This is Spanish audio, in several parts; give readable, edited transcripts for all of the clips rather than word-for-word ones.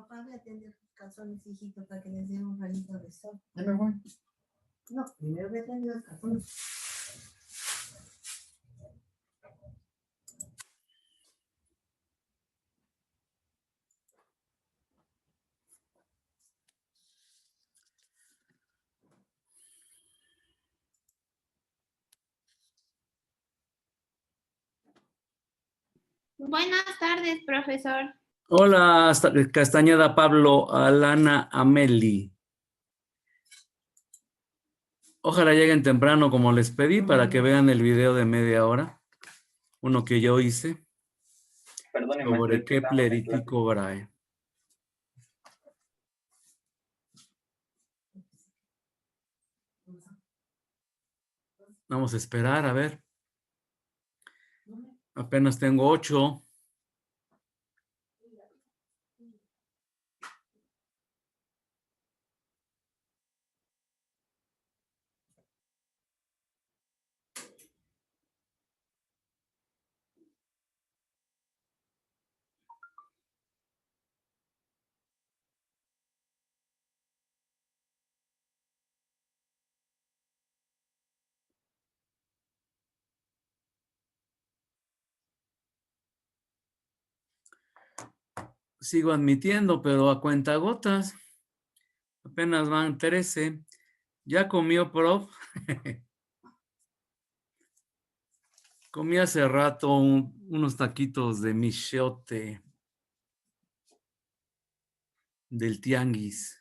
Papá, voy a tender tus calzones, hijito, para que les dé un rayito de sol. Ya me voy. No, primero voy a tender los calzones. Buenas tardes, profesor. Hola, Castañeda Pablo, Alana Ameli. Ojalá lleguen temprano como les pedí para que vean el video de media hora. Uno que yo hice. Perdóneme, Sobre Kepler y Tycho Brahe. Vamos a esperar, a ver. Apenas tengo 8. Sigo admitiendo, pero a cuentagotas. Apenas van 13. ¿Ya comió, prof? Comí hace rato unos taquitos de michote del tianguis.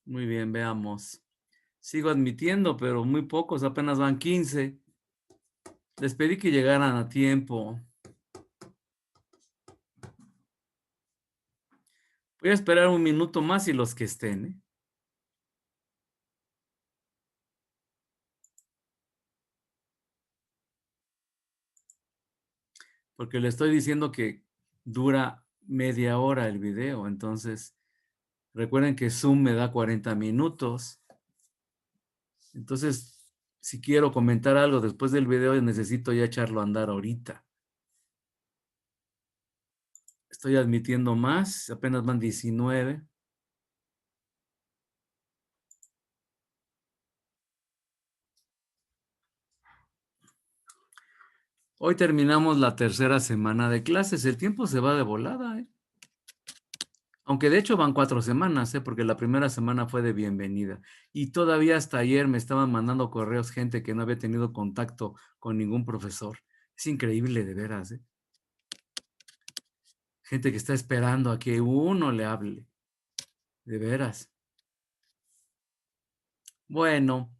Muy bien, veamos. Sigo admitiendo, pero muy pocos, apenas van 15. Les pedí que llegaran a tiempo. Voy a esperar un minuto más y los que estén, ¿eh? Porque le estoy diciendo que dura media hora el video. Entonces, recuerden que Zoom me da 40 minutos. Entonces, si quiero comentar algo después del video, necesito ya echarlo a andar ahorita. Estoy admitiendo más, apenas van 19. Hoy terminamos la tercera semana de clases. El tiempo se va de volada, ¿eh? Aunque de hecho van 4 semanas, ¿eh? Porque la primera semana fue de bienvenida. Y todavía hasta ayer me estaban mandando correos gente que no había tenido contacto con ningún profesor. Es increíble, de veras, ¿eh? Gente que está esperando a que uno le hable. De veras. Bueno,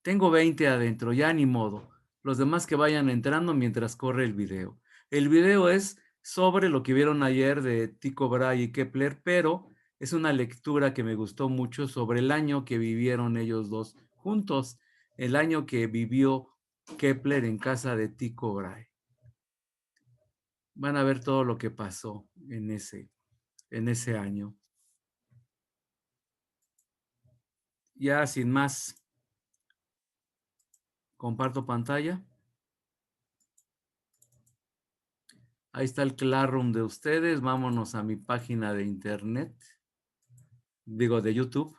tengo 20 adentro, ya ni modo. Los demás que vayan entrando mientras corre el video. El video es sobre lo que vieron ayer de Tycho Brahe y Kepler, pero es una lectura que me gustó mucho sobre el año que vivieron ellos dos juntos, el año que vivió Kepler en casa de Tycho Brahe. Van a ver todo lo que pasó en ese año. Ya sin más, comparto pantalla. Ahí está el Classroom de ustedes. Vámonos a mi página de internet. Digo, de YouTube.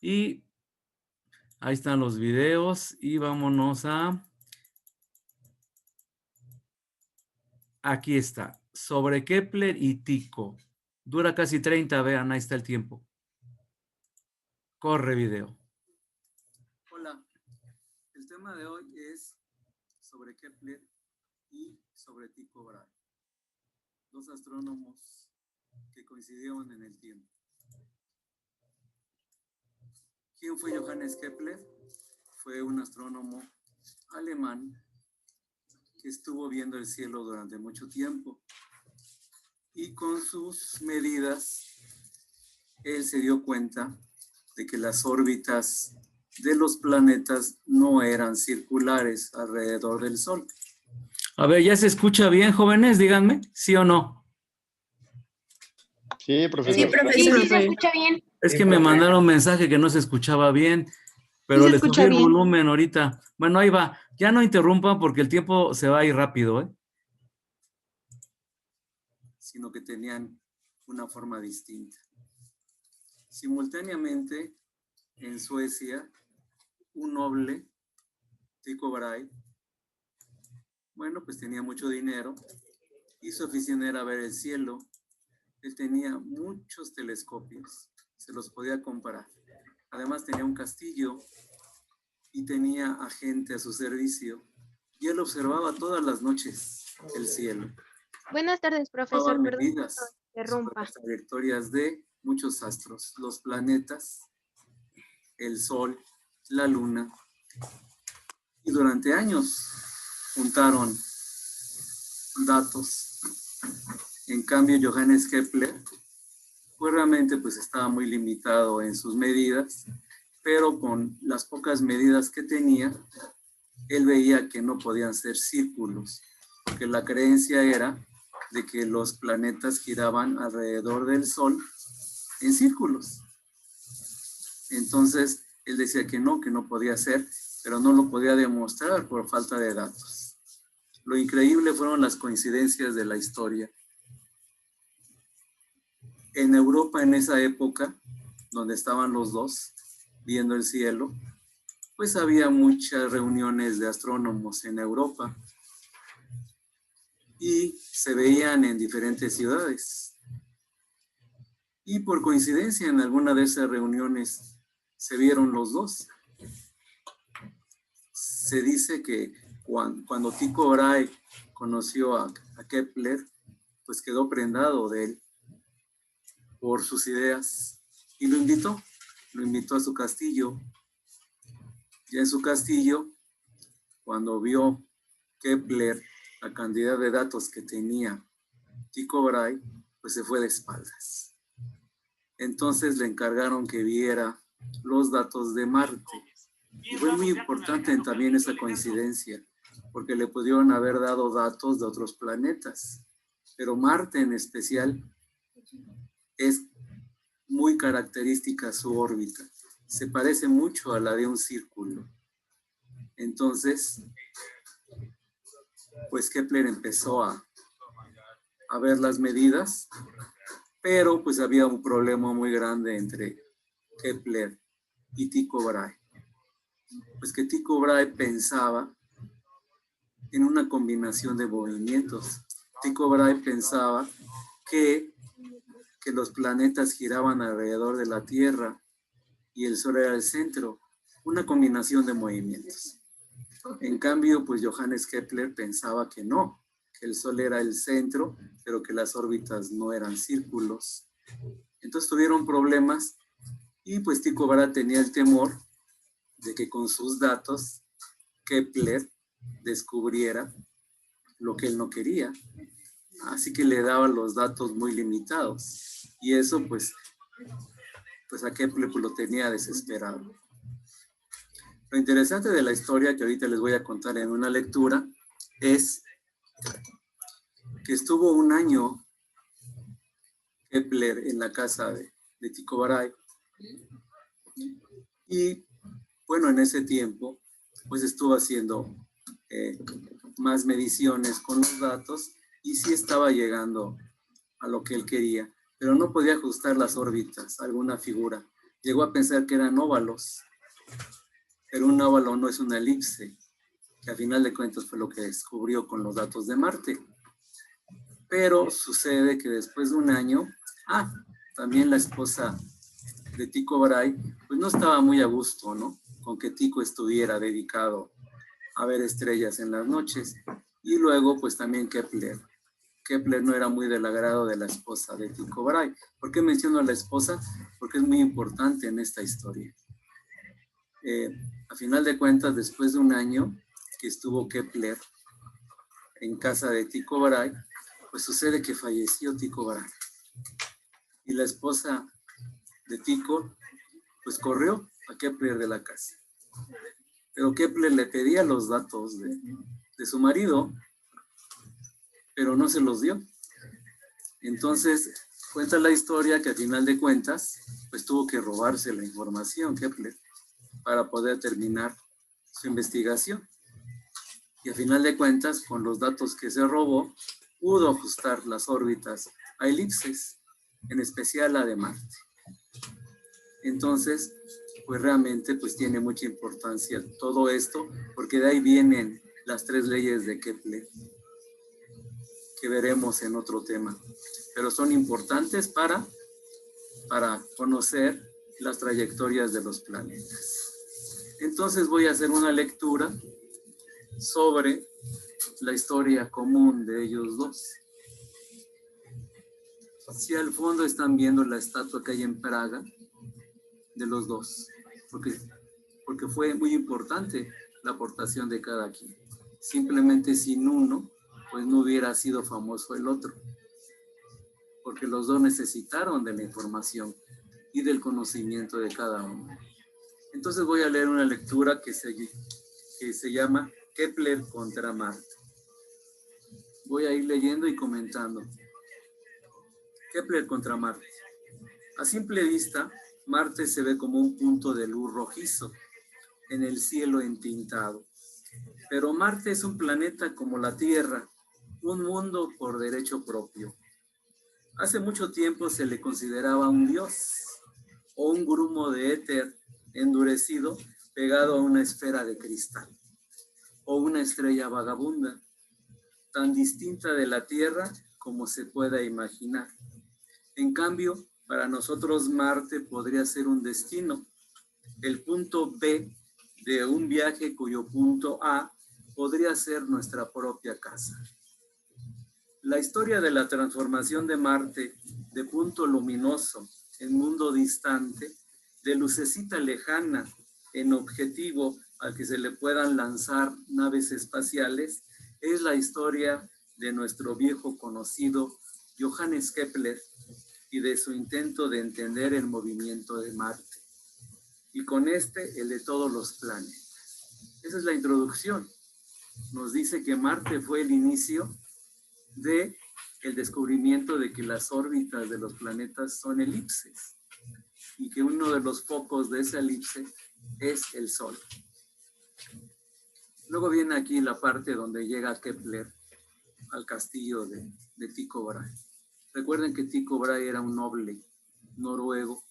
Y ahí están los videos. Y vámonos a... Aquí está. Sobre Kepler y Tycho. Dura casi 30, vean, ahí está el tiempo. Corre video. Hola. El tema de hoy es sobre Kepler y sobre Tycho Brahe. Dos astrónomos que coincidieron en el tiempo. ¿Quién fue Johannes Kepler? Fue un astrónomo alemán que estuvo viendo el cielo durante mucho tiempo y con sus medidas él se dio cuenta de que las órbitas de los planetas no eran circulares alrededor del Sol. A ver, ¿ya se escucha bien, jóvenes? Díganme, ¿sí o no? Sí, profesor. Sí, profesor. Sí, se escucha bien. Es Sí, que me profe. mandaron un mensaje que no se escuchaba bien, pero Sí se le subí escucha el bien. volumen ahorita. Bueno, ahí va. Ya no interrumpan porque el tiempo se va a ir rápido, ¿eh? Sino que tenían una forma distinta. Simultáneamente, en Suecia, un noble, Tycho Brahe, bueno, pues tenía mucho dinero y su afición era ver el cielo. Él tenía muchos telescopios, se los podía comparar. Además tenía un castillo y tenía a gente a su servicio. Y él observaba todas las noches el cielo. Buenas tardes, Tomaba profesor. Perdón que medidas lo sobre interrumpa. las trayectorias de muchos astros, los planetas, el sol, la luna. Y durante años juntaron datos. En cambio, Johannes Kepler, pues realmente pues estaba muy limitado en sus medidas, pero con las pocas medidas que tenía, él veía que no podían ser círculos, porque la creencia era de que los planetas giraban alrededor del Sol en círculos. Entonces, él decía que no podía ser, pero no lo podía demostrar por falta de datos. Lo increíble fueron las coincidencias de la historia. En Europa, en esa época, donde estaban los dos viendo el cielo, pues había muchas reuniones de astrónomos en Europa y se veían en diferentes ciudades. Y por coincidencia, en alguna de esas reuniones se vieron los dos. Se dice que cuando Tycho Brahe conoció a Kepler, pues quedó prendado de él por sus ideas y lo invitó a su castillo. Y en su castillo, cuando vio Kepler la cantidad de datos que tenía Tycho Brahe, pues se fue de espaldas. Entonces le encargaron que viera los datos de Marte. Y fue muy importante también esa coincidencia, porque le pudieron haber dado datos de otros planetas. Pero Marte en especial es muy característica su órbita. Se parece mucho a la de un círculo. Entonces, pues Kepler empezó a ver las medidas, pero pues había un problema muy grande entre Kepler y Tycho Brahe. Pues que Tycho Brahe pensaba en una combinación de movimientos. Tycho Brahe pensaba que los planetas giraban alrededor de la Tierra y el Sol era el centro, una combinación de movimientos. En cambio, pues Johannes Kepler pensaba que no, que el Sol era el centro, pero que las órbitas no eran círculos. Entonces tuvieron problemas y pues Tycho Brahe tenía el temor de que con sus datos Kepler descubriera lo que él no quería. Así que le daba los datos muy limitados. Y eso pues a Kepler pues, lo tenía desesperado. Lo interesante de la historia que ahorita les voy a contar en una lectura es que estuvo un año Kepler en la casa de Tycho Brahe. Y bueno, en ese tiempo pues estuvo haciendo más mediciones con los datos y sí estaba llegando a lo que él quería, pero no podía ajustar las órbitas, alguna figura. Llegó a pensar que eran óvalos, pero un óvalo no es una elipse, que a final de cuentas fue lo que descubrió con los datos de Marte. Pero sucede que después de un año, también la esposa de Tycho Brahe, pues no estaba muy a gusto, ¿no? Con que Tycho estuviera dedicado a ver estrellas en las noches. Y luego, pues también Kepler. Kepler no era muy del agrado de la esposa de Tycho Brahe. ¿Por qué menciono a la esposa? Porque es muy importante en esta historia. A final de cuentas, después de un año que estuvo Kepler en casa de Tycho Brahe, pues sucede que falleció Tycho Brahe. Y la esposa de Tycho, pues corrió a Kepler de la casa. Pero Kepler le pedía los datos de su marido, pero no se los dio. Entonces, Cuenta la historia que al final de cuentas, pues tuvo que robarse la información, Kepler, para poder terminar su investigación. Y al final de cuentas, con los datos que se robó, pudo ajustar las órbitas a elipses, en especial la de Marte. Entonces, pues realmente pues tiene mucha importancia todo esto, porque de ahí vienen las 3 leyes de Kepler, que veremos en otro tema. Pero son importantes para conocer las trayectorias de los planetas. Entonces voy a hacer una lectura sobre la historia común de ellos dos. Si al fondo están viendo la estatua que hay en Praga de los dos, porque fue muy importante la aportación de cada quien. Simplemente sin uno, pues no hubiera sido famoso el otro, porque los dos necesitaron de la información y del conocimiento de cada uno. Entonces voy a leer una lectura que se llama Kepler contra Marte. Voy a ir leyendo y comentando. Kepler contra Marte. A simple vista, Marte se ve como un punto de luz rojizo en el cielo entintado. Pero Marte es un planeta como la Tierra, un mundo por derecho propio. Hace mucho tiempo se le consideraba un dios o un grumo de éter endurecido pegado a una esfera de cristal o una estrella vagabunda, tan distinta de la Tierra como se pueda imaginar. En cambio, para nosotros Marte podría ser un destino, el punto B de un viaje cuyo punto A podría ser nuestra propia casa. La historia de la transformación de Marte de punto luminoso en mundo distante, de lucecita lejana en objetivo al que se le puedan lanzar naves espaciales, es la historia de nuestro viejo conocido Johannes Kepler y de su intento de entender el movimiento de Marte. Y con este, el de todos los planetas. Esa es la introducción. Nos dice que Marte fue el inicio de el descubrimiento de que las órbitas de los planetas son elipses y que uno de los focos de esa elipse es el Sol. Luego viene aquí la parte donde llega Kepler al castillo de Tycho Brahe. Recuerden que Tycho Brahe era un noble noruego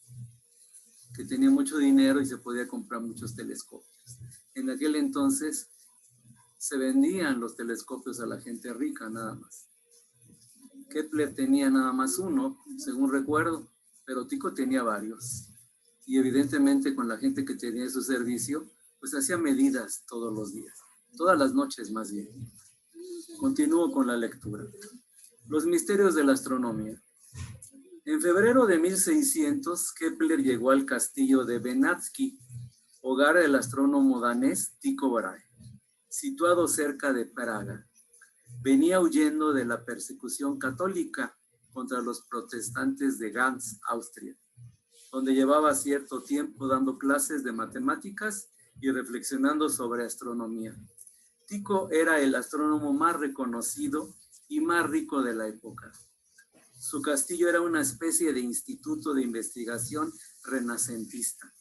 que tenía mucho dinero y se podía comprar muchos telescopios. En aquel entonces se vendían los telescopios a la gente rica nada más. Kepler tenía nada más uno, según recuerdo, pero Tycho tenía varios. Y evidentemente con la gente que tenía su servicio, pues hacía medidas todos los días, todas las noches más bien. Continúo con la lectura. Los misterios de la astronomía. En febrero de 1600, Kepler llegó al castillo de Benatsky, hogar del astrónomo danés Tycho Brahe, situado cerca de Praga. Venía huyendo de la persecución católica contra los protestantes de Gans, Austria, donde llevaba cierto tiempo dando clases de matemáticas y reflexionando sobre astronomía. Tycho era el astrónomo más reconocido y más rico de la época. Su castillo era una especie de instituto de investigación renacentista.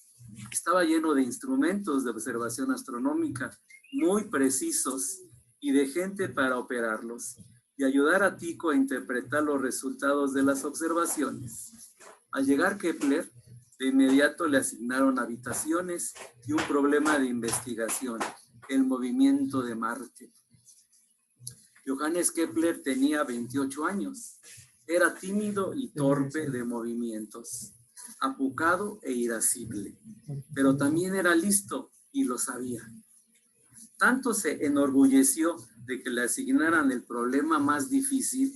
Estaba lleno de instrumentos de observación astronómica muy precisos y de gente para operarlos y ayudar a Tycho a interpretar los resultados de las observaciones. Al llegar Kepler, de inmediato le asignaron habitaciones y un problema de investigación, el movimiento de Marte. Johannes Kepler tenía 28 años. Era tímido y torpe de movimientos, apucado e irascible, pero también era listo y lo sabía. Tanto se enorgulleció de que le asignaran el problema más difícil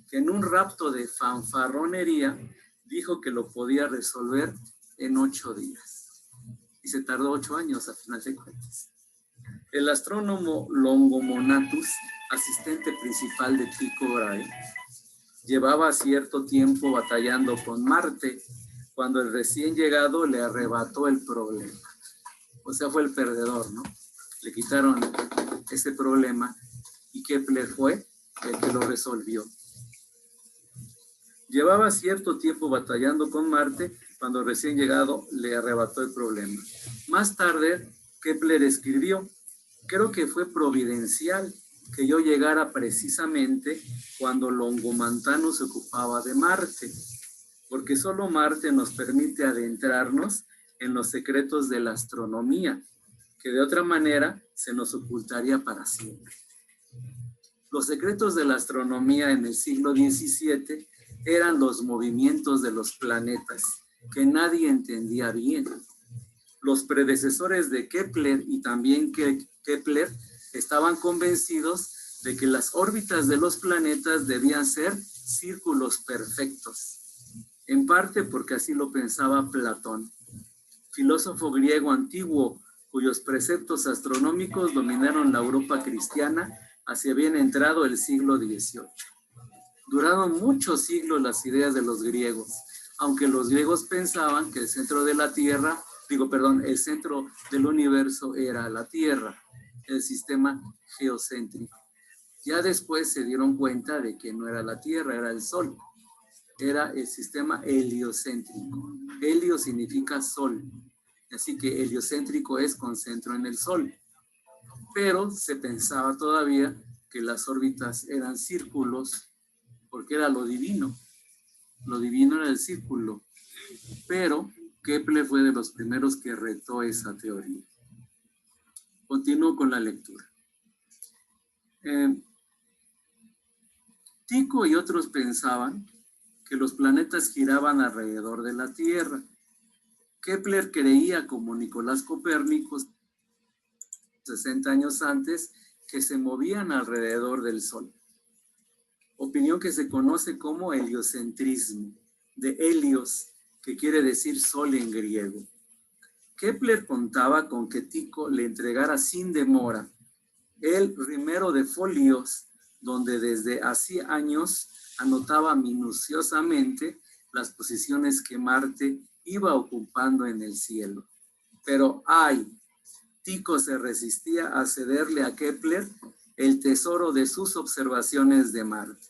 que en un rapto de fanfarronería dijo que lo podía resolver en 8 días. Y se tardó 8 años a final de cuentas. El astrónomo Longomontanus, asistente principal de Tycho Brahe, llevaba cierto tiempo batallando con Marte cuando el recién llegado le arrebató el problema. O sea, fue el perdedor, ¿no? Le quitaron ese problema y Kepler fue el que lo resolvió. Llevaba cierto tiempo batallando con Marte cuando recién llegado le arrebató el problema. Más tarde, Kepler escribió: creo que fue providencial que yo llegara precisamente cuando Longomontano se ocupaba de Marte, porque solo Marte nos permite adentrarnos en los secretos de la astronomía, que de otra manera se nos ocultaría para siempre. Los secretos de la astronomía en el siglo XVII eran los movimientos de los planetas, que nadie entendía bien. Los predecesores de Kepler y también Kepler estaban convencidos de que las órbitas de los planetas debían ser círculos perfectos, en parte porque así lo pensaba Platón, filósofo griego antiguo cuyos preceptos astronómicos dominaron la Europa cristiana hacia bien entrado el siglo XVIII. Duraron muchos siglos las ideas de los griegos, aunque los griegos pensaban que el centro de la Tierra, el centro del universo era la Tierra, el sistema geocéntrico. Ya después se dieron cuenta de que no era la Tierra, era el Sol. Era el sistema heliocéntrico. Helio significa Sol. Así que heliocéntrico es con centro en el Sol. Pero se pensaba todavía que las órbitas eran círculos porque era lo divino. Lo divino era el círculo. Pero Kepler fue de los primeros que retó esa teoría. Continúo con la lectura. Tycho y otros pensaban que los planetas giraban alrededor de la Tierra. Kepler creía, como Nicolás Copérnico, 60 años antes, que se movían alrededor del Sol. Opinión que se conoce como heliocentrismo, de helios, que quiere decir sol en griego. Kepler contaba con que Tycho le entregara sin demora el rimero de folios, donde desde hacía años anotaba minuciosamente las posiciones que Marte iba ocupando en el cielo. Pero Tycho se resistía a cederle a Kepler el tesoro de sus observaciones de Marte.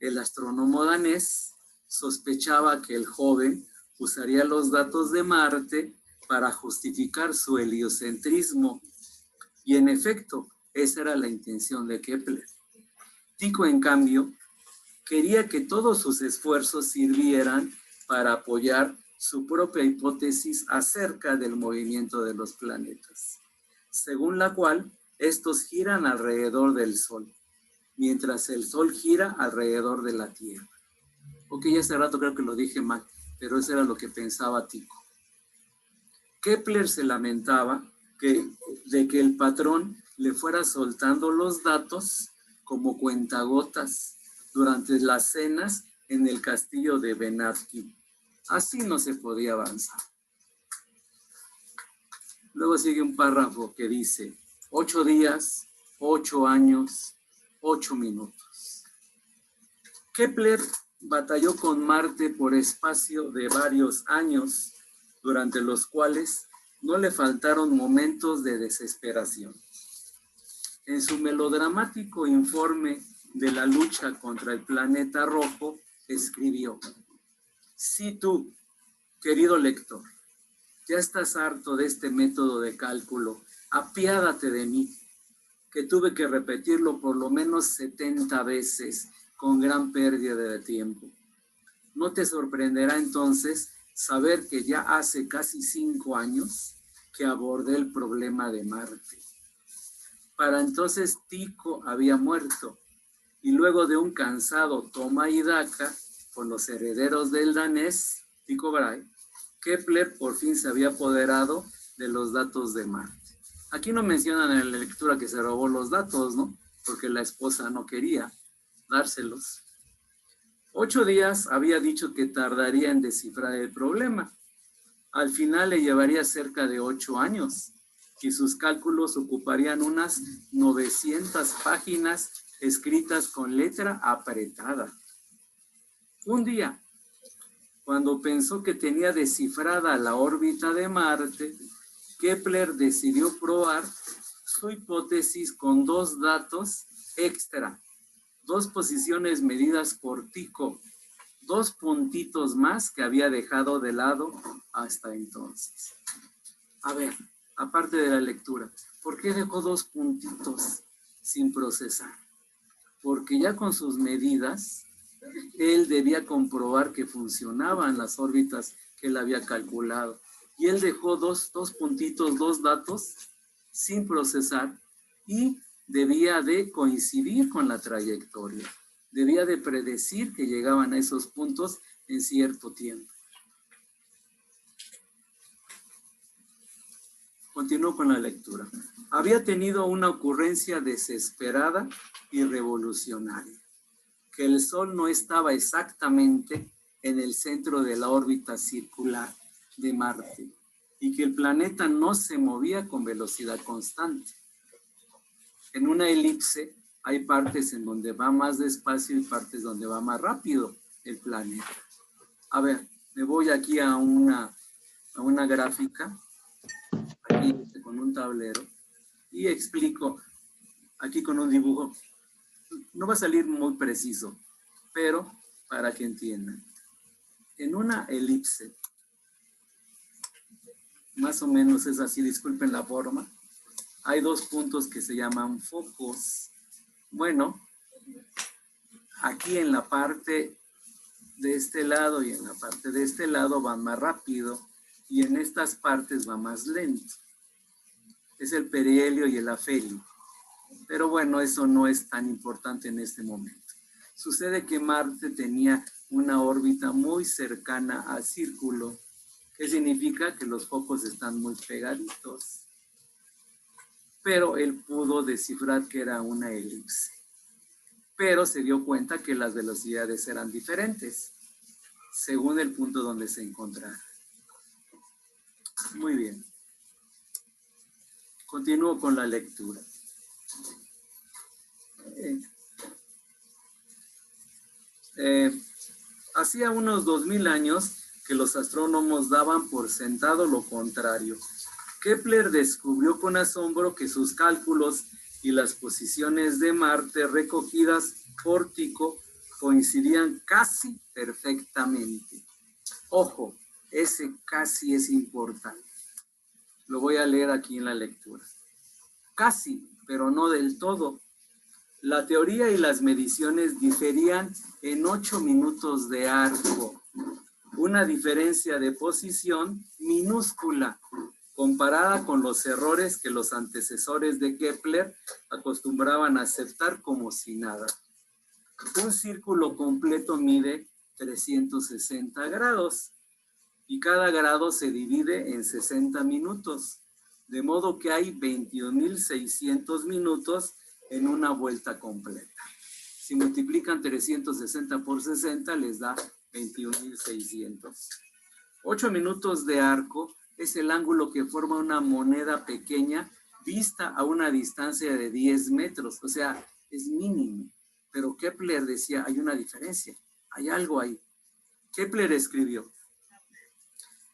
El astrónomo danés sospechaba que el joven usaría los datos de Marte para justificar su heliocentrismo, y en efecto, esa era la intención de Kepler. Tycho, en cambio, quería que todos sus esfuerzos sirvieran para apoyar su propia hipótesis acerca del movimiento de los planetas, según la cual estos giran alrededor del Sol, mientras el Sol gira alrededor de la Tierra. Ok, hace rato creo que lo dije mal, pero eso era lo que pensaba Tycho. Kepler se lamentaba de que el patrón le fuera soltando los datos como cuentagotas durante las cenas en el castillo de Benátky. Así no se podía avanzar. Luego sigue un párrafo que dice: 8 días, 8 años, 8 minutos. Kepler batalló con Marte por espacio de varios años, durante los cuales no le faltaron momentos de desesperación. En su melodramático informe de la lucha contra el planeta rojo, escribió: si tú, querido lector, ya estás harto de este método de cálculo, apiádate de mí, que tuve que repetirlo por lo menos 70 veces con gran pérdida de tiempo. No te sorprenderá entonces saber que ya hace casi 5 años que abordé el problema de Marte. Para entonces Tycho había muerto, y luego de un cansado toma y daca con los herederos del danés, Tycho Brahe, Kepler por fin se había apoderado de los datos de Marte. Aquí no mencionan en la lectura que se robó los datos, ¿no? Porque la esposa no quería dárselos. 8 días había dicho que tardaría en descifrar el problema. Al final le llevaría cerca de 8 años y sus cálculos ocuparían unas 900 páginas escritas con letra apretada. Un día, cuando pensó que tenía descifrada la órbita de Marte, Kepler decidió probar su hipótesis con 2 datos extra, 2 posiciones medidas por Tycho, 2 puntitos más que había dejado de lado hasta entonces. A ver, aparte de la lectura, ¿por qué dejó 2 puntitos sin procesar? Porque ya con sus medidas, él debía comprobar que funcionaban las órbitas que él había calculado. Y él dejó dos puntitos, 2 datos sin procesar y debía de coincidir con la trayectoria. Debía de predecir que llegaban a esos puntos en cierto tiempo. Continúo con la lectura. Había tenido una ocurrencia desesperada y revolucionaria, que el Sol no estaba exactamente en el centro de la órbita circular de Marte y que el planeta no se movía con velocidad constante. En una elipse hay partes en donde va más despacio y partes donde va más rápido el planeta. A ver, me voy aquí a una gráfica, aquí con un tablero, y explico aquí con un dibujo. No va a salir muy preciso, pero para que entiendan. En una elipse, más o menos es así, disculpen la forma, hay 2 puntos que se llaman focos. Bueno, aquí en la parte de este lado y en la parte de este lado van más rápido y en estas partes va más lento. Es el perihelio y el afelio. Pero bueno, eso no es tan importante en este momento. Sucede que Marte tenía una órbita muy cercana al círculo, que significa que los focos están muy pegaditos. Pero él pudo descifrar que era una elipse. Pero se dio cuenta que las velocidades eran diferentes, según el punto donde se encontrara. Muy bien. Continúo con la lectura. Hacía unos 2000 años que los astrónomos daban por sentado lo contrario. Kepler descubrió con asombro que sus cálculos y las posiciones de Marte recogidas por Tycho coincidían casi perfectamente. Ojo, ese casi es importante. Lo voy a leer aquí en la lectura. Casi, pero no del todo. La teoría y las mediciones diferían en 8 minutos de arco, una diferencia de posición minúscula comparada con los errores que los antecesores de Kepler acostumbraban a aceptar como si nada. Un círculo completo mide 360 grados y cada grado se divide en 60 minutos, de modo que hay 21.600 minutos en una vuelta completa. Si multiplican 360 por 60 les da 21.600. 8 minutos de arco es el ángulo que forma una moneda pequeña vista a una distancia de 10 metros, o sea, es mínimo. Pero Kepler decía, hay una diferencia, hay algo ahí. Kepler escribió,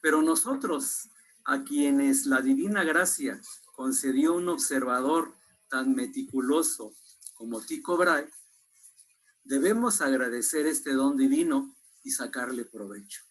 pero nosotros, a quienes la divina gracia concedió un observador tan meticuloso como Tycho Brahe, debemos agradecer este don divino y sacarle provecho.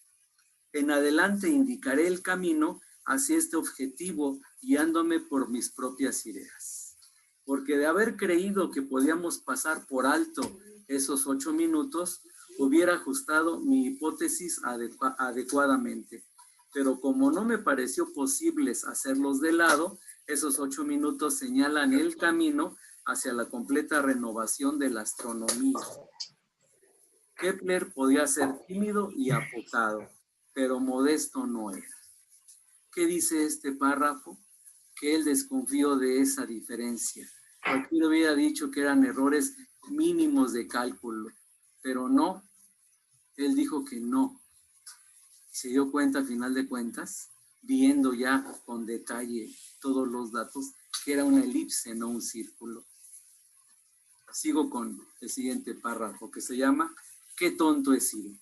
En adelante indicaré el camino hacia este objetivo guiándome por mis propias ideas. Porque de haber creído que podíamos pasar por alto esos 8 minutos, hubiera ajustado mi hipótesis adecuadamente. Pero como no me pareció posible hacerlos de lado, esos 8 minutos señalan el camino hacia la completa renovación de la astronomía. Kepler podía ser tímido y apocado, pero modesto no era. ¿Qué dice este párrafo? Que él desconfió de esa diferencia. Cualquiera hubiera dicho que eran errores mínimos de cálculo, pero no. Él dijo que no. Se dio cuenta, a final de cuentas, viendo ya con detalle todos los datos, que era una elipse, no un círculo. Sigo con el siguiente párrafo, que se llama ¿Qué tonto he sido?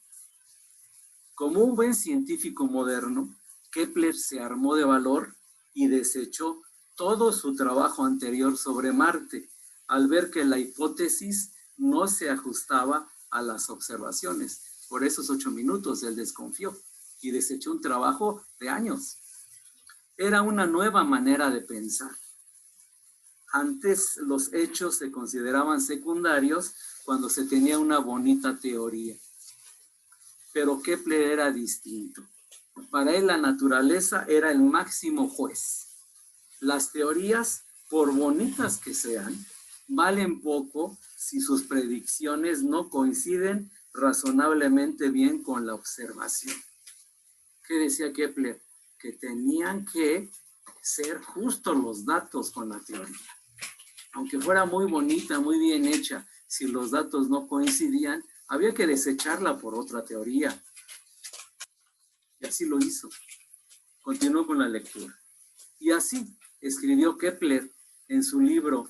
Como un buen científico moderno, Kepler se armó de valor y desechó todo su trabajo anterior sobre Marte, al ver que la hipótesis no se ajustaba a las observaciones. por esos 8 minutos. Él desconfió y desechó un trabajo de años. Era una nueva manera de pensar. Antes los hechos se consideraban secundarios cuando se tenía una bonita teoría. Pero Kepler era distinto. Para él la naturaleza era el máximo juez. Las teorías, por bonitas que sean, valen poco si sus predicciones no coinciden razonablemente bien con la observación. ¿Qué decía Kepler? Que tenían que ser justos los datos con la teoría. Aunque fuera muy bonita, muy bien hecha, si los datos no coincidían, había que desecharla por otra teoría. Y así lo hizo. Continuó con la lectura. Y así escribió Kepler en su libro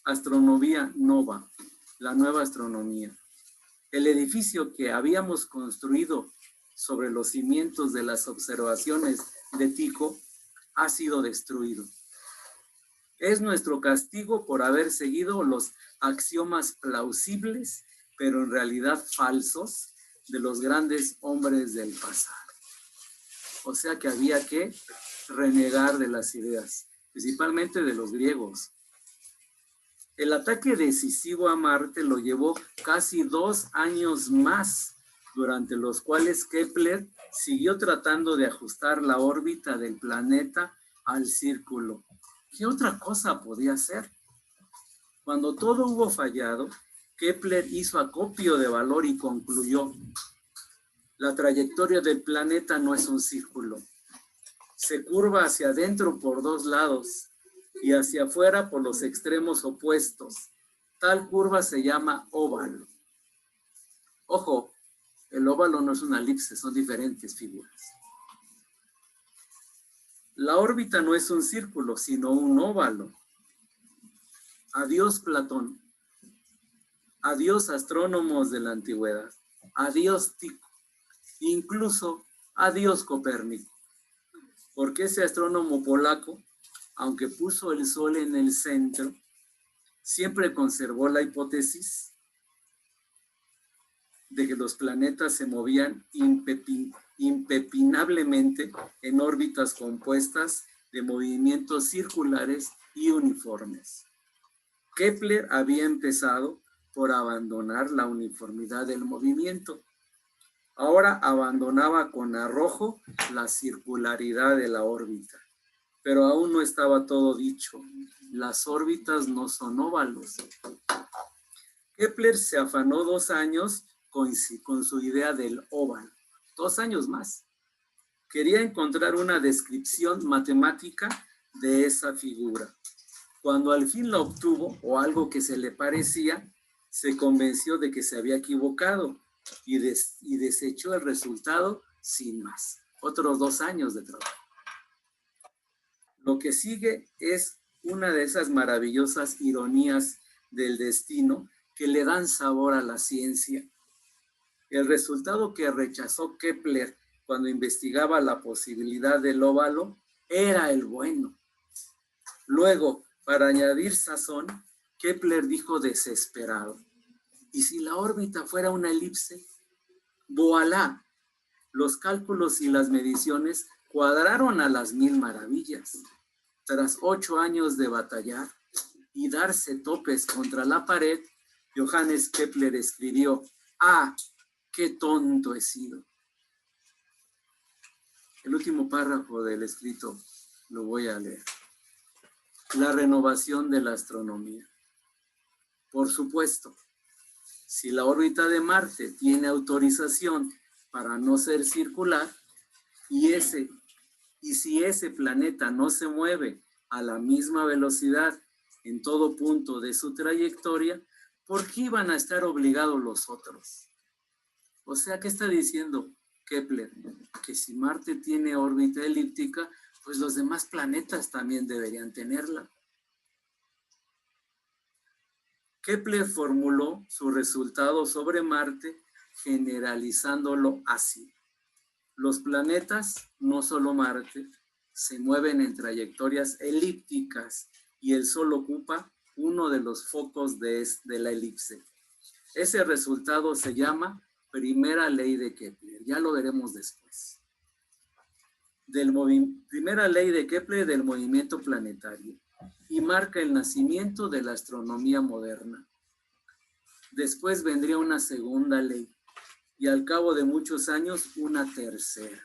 Astronomia Nova, la nueva astronomía. El edificio que habíamos construido sobre los cimientos de las observaciones de Tycho ha sido destruido. Es nuestro castigo por haber seguido los axiomas plausibles, pero en realidad falsos, de los grandes hombres del pasado. O sea que había que renegar de las ideas, principalmente de los griegos. El ataque decisivo a Marte lo llevó casi 2 años más, durante los cuales Kepler siguió tratando de ajustar la órbita del planeta al círculo. ¿Qué otra cosa podía hacer? Cuando todo hubo fallado, Kepler hizo acopio de valor y concluyó: la trayectoria del planeta no es un círculo. Se curva hacia adentro por 2 lados y hacia afuera por los extremos opuestos. Tal curva se llama óvalo. Ojo, el óvalo no es una elipse, son diferentes figuras. La órbita no es un círculo, sino un óvalo. Adiós Platón. Adiós astrónomos de la antigüedad. Adiós Tycho. Incluso adiós Copérnico. Porque ese astrónomo polaco, aunque puso el sol en el centro, siempre conservó la hipótesis de que los planetas se movían impepinablemente en órbitas compuestas de movimientos circulares y uniformes. Kepler había empezado por abandonar la uniformidad del movimiento. Ahora abandonaba con arrojo la circularidad de la órbita. Pero aún no estaba todo dicho. Las órbitas no son óvalos. Kepler se afanó 2 años con su idea del óvalo. 2 años más. Quería encontrar una descripción matemática de esa figura. Cuando al fin la obtuvo, o algo que se le parecía, se convenció de que se había equivocado y desechó el resultado sin más. Otros 2 años de trabajo. Lo que sigue es una de esas maravillosas ironías del destino que le dan sabor a la ciencia. El resultado que rechazó Kepler cuando investigaba la posibilidad del óvalo era el bueno. Luego, para añadir sazón, Kepler dijo desesperado: ¿y si la órbita fuera una elipse? ¡Voilá! Los cálculos y las mediciones cuadraron a las 1000 maravillas. Tras 8 años de batallar y darse topes contra la pared, Johannes Kepler escribió: ¡ah, qué tonto he sido! El último párrafo del escrito lo voy a leer. La renovación de la astronomía. Por supuesto, si la órbita de Marte tiene autorización para no ser circular, y si ese planeta no se mueve a la misma velocidad en todo punto de su trayectoria, ¿por qué iban a estar obligados los otros? O sea, ¿qué está diciendo Kepler? Que si Marte tiene órbita elíptica, pues los demás planetas también deberían tenerla. Kepler formuló su resultado sobre Marte generalizándolo así: los planetas, no solo Marte, se mueven en trayectorias elípticas y el Sol ocupa uno de los focos de la elipse. Ese resultado se llama primera ley de Kepler. Ya lo veremos después. Primera ley de Kepler del movimiento planetario, y marca el nacimiento de la astronomía moderna. Después vendría una segunda ley, y al cabo de muchos años una tercera.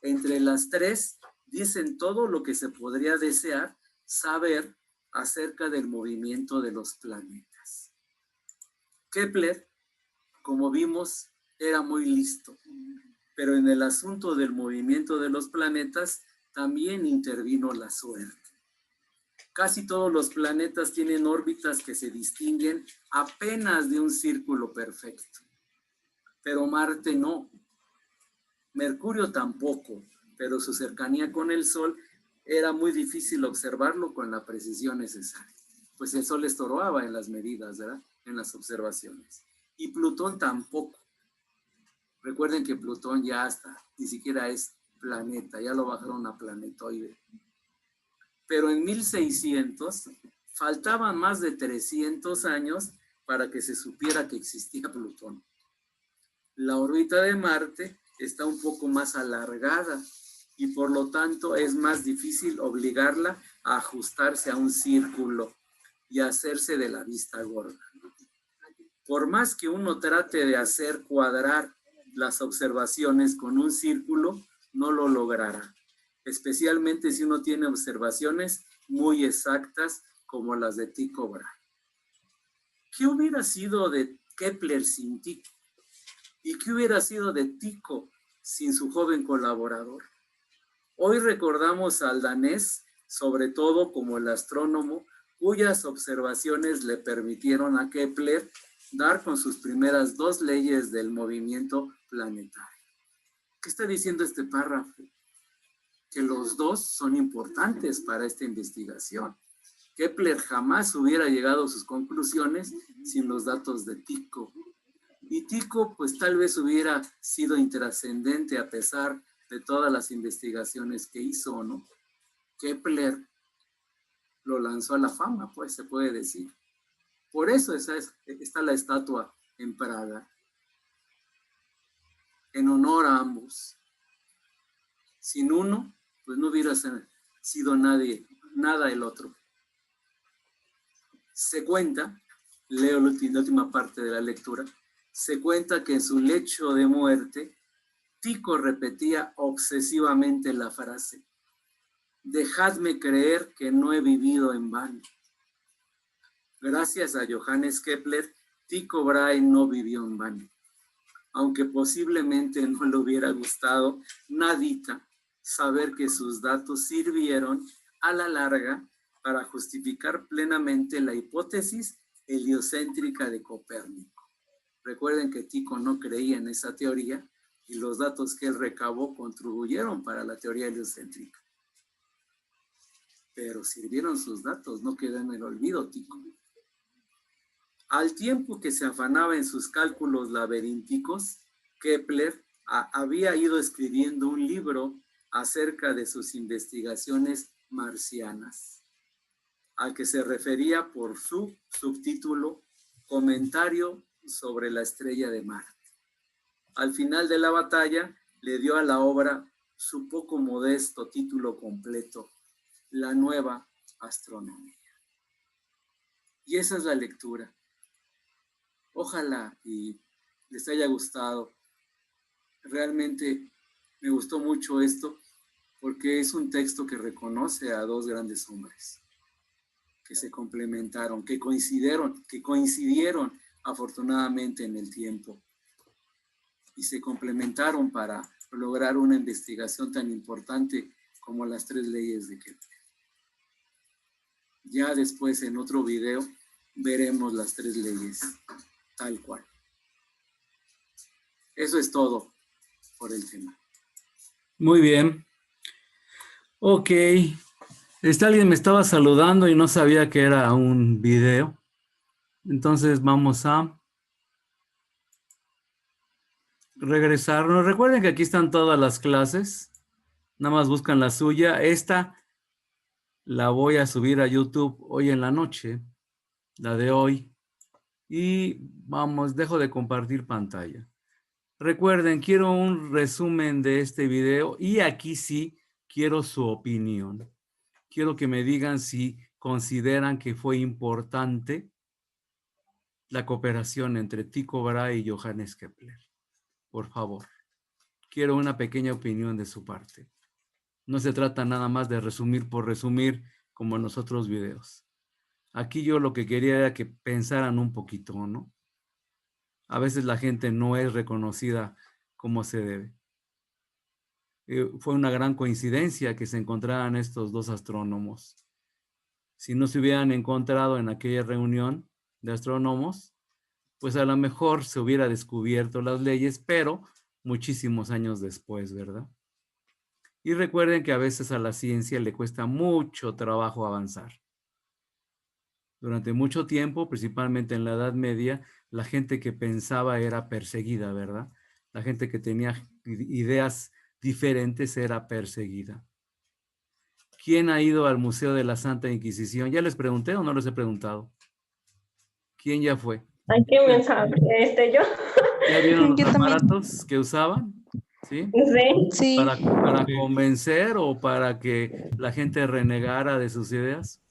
Entre las tres dicen todo lo que se podría desear saber acerca del movimiento de los planetas. Kepler, como vimos, era muy listo, pero en el asunto del movimiento de los planetas también intervino la suerte. Casi todos los planetas tienen órbitas que se distinguen apenas de un círculo perfecto, pero Marte no. Mercurio tampoco, pero su cercanía con el Sol era muy difícil observarlo con la precisión necesaria, pues el Sol estorbaba en las medidas, ¿verdad? En las observaciones. Y Plutón tampoco. Recuerden que Plutón ya hasta ni siquiera es planeta, ya lo bajaron a planetoide. Pero en 1600 faltaban más de 300 años para que se supiera que existía Plutón. La órbita de Marte está un poco más alargada y por lo tanto es más difícil obligarla a ajustarse a un círculo y a hacerse de la vista gorda. Por más que uno trate de hacer cuadrar las observaciones con un círculo, no lo logrará, especialmente si uno tiene observaciones muy exactas como las de Tycho Brahe. ¿Qué hubiera sido de Kepler sin Tycho? ¿Y qué hubiera sido de Tycho sin su joven colaborador? Hoy recordamos al danés, sobre todo como el astrónomo, cuyas observaciones le permitieron a Kepler dar con sus primeras dos leyes del movimiento planetario. ¿Qué está diciendo este párrafo? Que los dos son importantes para esta investigación. Kepler jamás hubiera llegado a sus conclusiones sin los datos de Tycho. Y Tycho, pues tal vez hubiera sido intrascendente a pesar de todas las investigaciones que hizo, ¿no? Kepler lo lanzó a la fama, pues se puede decir. Por eso está la estatua en Praga, en honor a ambos. Sin uno, pues no hubiera sido nada el otro. Se cuenta, leo la última parte de la lectura, se cuenta que en su lecho de muerte, Tycho repetía obsesivamente la frase: dejadme creer que no he vivido en vano. Gracias a Johannes Kepler, Tycho Brahe no vivió en vano, aunque posiblemente no le hubiera gustado nadita saber que sus datos sirvieron a la larga para justificar plenamente la hipótesis heliocéntrica de Copérnico. Recuerden que Tycho no creía en esa teoría y los datos que él recabó contribuyeron para la teoría heliocéntrica. Pero sirvieron sus datos, no quedó en el olvido Tycho. Al tiempo que se afanaba en sus cálculos laberínticos, Kepler había ido escribiendo un libro acerca de sus investigaciones marcianas, al que se refería por su subtítulo Comentario sobre la estrella de Marte. Al final de la batalla, le dio a la obra su poco modesto título completo, La Nueva Astronomía. Y esa es la lectura. Ojalá y les haya gustado. Realmente me gustó mucho esto porque es un texto que reconoce a dos grandes hombres que se complementaron, que coincidieron afortunadamente en el tiempo y se complementaron para lograr una investigación tan importante como las tres leyes de Kepler. Ya después en otro video veremos las tres leyes tal cual. Eso es todo por el tema. Muy bien. Ok. Alguien me estaba saludando y no sabía que era un video. Entonces vamos a regresarnos. Recuerden que aquí están todas las clases. Nada más buscan la suya. Esta la voy a subir a YouTube hoy en la noche. La de hoy. Y vamos, dejo de compartir pantalla. Recuerden, quiero un resumen de este video y aquí sí quiero su opinión. Quiero que me digan si consideran que fue importante la cooperación entre Tycho Brahe y Johannes Kepler. Por favor, quiero una pequeña opinión de su parte. No se trata nada más de resumir por resumir como en los otros videos. Aquí yo lo que quería era que pensaran un poquito, ¿no? A veces la gente no es reconocida como se debe. Fue una gran coincidencia que se encontraran estos dos astrónomos. Si no se hubieran encontrado en aquella reunión de astrónomos, pues a lo mejor se hubiera descubierto las leyes, pero muchísimos años después, ¿verdad? Y recuerden que a veces a la ciencia le cuesta mucho trabajo avanzar. Durante mucho tiempo, principalmente en la Edad Media, la gente que pensaba era perseguida, ¿verdad? La gente que tenía ideas diferentes era perseguida. ¿Quién ha ido al Museo de la Santa Inquisición? ¿Ya les pregunté o no les he preguntado? ¿Quién ya fue? Ay, qué mensaje. Yo. ¿Ya vieron los Yo también. aparatos que usaban? ¿Sí? Sí. Sí. Para convencer o para que la gente renegara de sus ideas.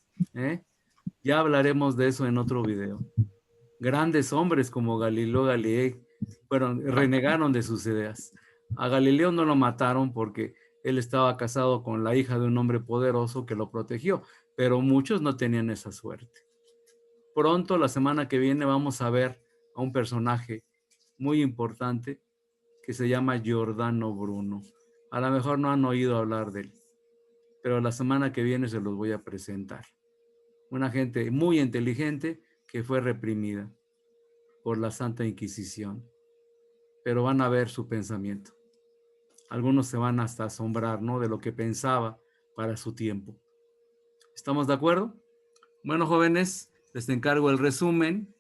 Ya hablaremos de eso en otro video. Grandes hombres como Galileo Galilei renegaron de sus ideas. A Galileo no lo mataron porque él estaba casado con la hija de un hombre poderoso que lo protegió, pero muchos no tenían esa suerte. Pronto, la semana que viene, vamos a ver a un personaje muy importante que se llama Giordano Bruno. A lo mejor no han oído hablar de él, pero la semana que viene se los voy a presentar. Una gente muy inteligente que fue reprimida por la Santa Inquisición, pero van a ver su pensamiento. Algunos se van hasta asombrar, ¿no?, de lo que pensaba para su tiempo. ¿Estamos de acuerdo? Bueno, jóvenes, les encargo el resumen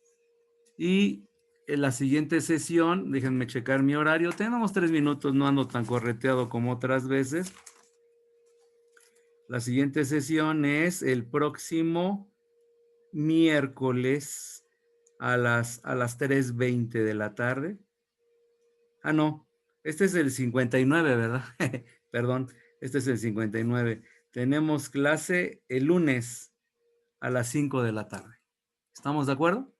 y en la siguiente sesión, déjenme checar mi horario, tenemos 3 minutos, no ando tan correteado como otras veces. La siguiente sesión es el próximo miércoles a las 3:20 de la tarde. Ah, no, este es el 59, ¿verdad? Perdón, este es el 59. Tenemos clase el lunes a las 5 de la tarde. ¿Estamos de acuerdo?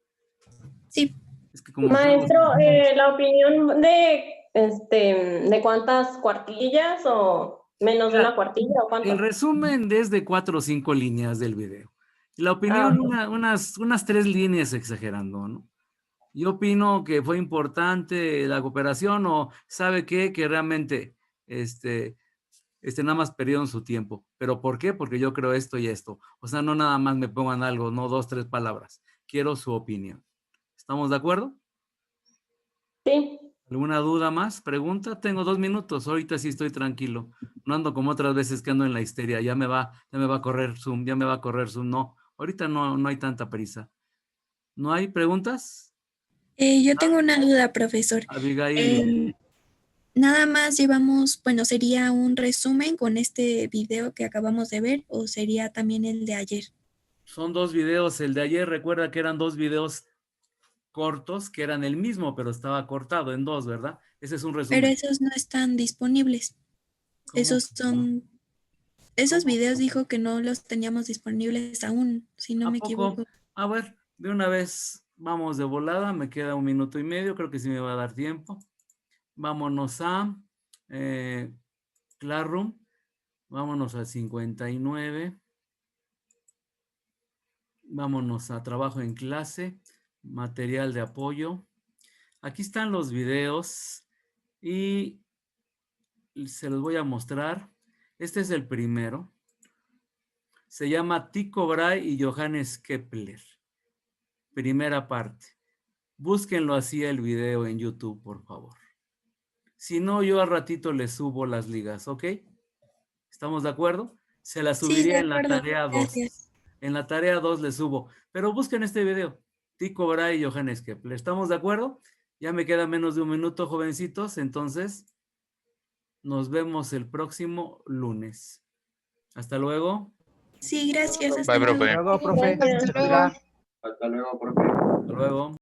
Sí. Es que como Maestro, la opinión de cuántas cuartillas o menos de una cuartilla o cuánto. el resumen es de 4 o 5 líneas del video. La opinión, unas 3 líneas exagerando, ¿no? Yo opino que fue importante la cooperación o sabe qué, que realmente nada más perdieron su tiempo. ¿Pero por qué? Porque yo creo esto y esto. O sea, no nada más me pongan algo, no 2, 3 palabras. Quiero su opinión. ¿Estamos de acuerdo? Sí. ¿Alguna duda más? ¿Pregunta? Tengo 2 minutos. Ahorita sí estoy tranquilo. No ando como otras veces que ando en la histeria. Ya me va a correr Zoom, ya me va a correr Zoom. No, ahorita no hay tanta prisa. ¿No hay preguntas? Yo tengo una duda, profesor. Abigail. Nada más llevamos, bueno, ¿sería un resumen con este video que acabamos de ver o sería también el de ayer? Son 2 videos. El de ayer, recuerda que eran 2 videos cortos, que eran el mismo, pero estaba cortado en 2, ¿verdad? Ese es un resumen. Pero esos no están disponibles. Esos videos dijo que no los teníamos disponibles aún, si no me equivoco. A ver, de una vez vamos de volada, me queda 1 minuto y medio, creo que sí me va a dar tiempo. Vámonos a Classroom, vámonos a 59, vámonos a trabajo en clase, material de apoyo. Aquí están los videos y se los voy a mostrar. Este es el primero. Se llama Tycho Brahe y Johannes Kepler. Primera parte. Búsquenlo así el video en YouTube, por favor. Si no, yo al ratito les subo las ligas, ¿ok? ¿Estamos de acuerdo? Se las subiría Sí, de en la acuerdo. tarea 2. Gracias. En la tarea 2 les subo. Pero busquen este video. Tycho Brahe y Johannes Kepler. ¿Estamos de acuerdo? Ya me queda menos de 1 minuto, jovencitos. Entonces, nos vemos el próximo lunes. Hasta luego. Sí, gracias. Hasta Bye, profe. luego. Luego, profe. Gracias. Hasta luego. Hasta luego, profe. Hasta luego.